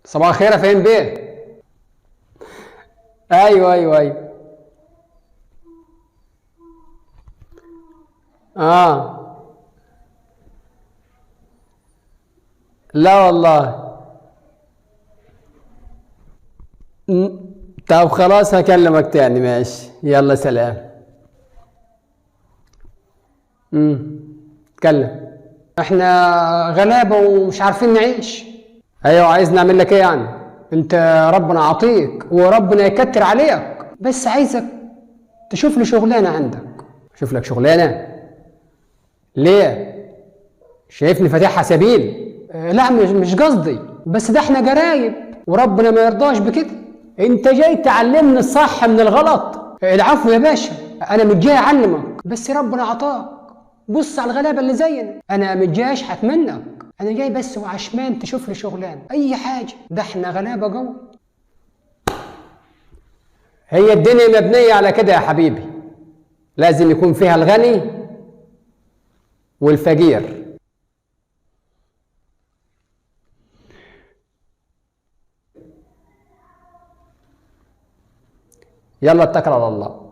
صباح الخير يا فهيم بيه. ايوه ايوه ايوه. اه. لا والله. م- طب خلاص هكلمك تاني، ماشي، يلا سلام. اتكلم. احنا غلابة ومش عارفين نعيش. ايوه، عايز نعمل لك ايه يعني؟ انت ربنا عطيك وربنا يكتر عليك، بس عايزك تشوف لي شغلانة عندك. شوف لك شغلانة؟ ليه؟ شايفني فاتحها سبيل؟ لا، مش قصدي، بس ده احنا قرايب وربنا ما يرضاش بكده. انت جاي تعلمني الصح من الغلط؟ العفو يا باشا، انا مش جاي اعلمك، بس ربنا عطاك. بص على الغلابه اللي زينا، انا مش جاي اشحت منك، انا جاي بس وعشمان تشوف لي شغلانه اي حاجه، ده احنا غلابه قوي. هي الدنيا مبنيه على كده يا حبيبي، لازم يكون فيها الغني والفقير. يلا اتكل على الله.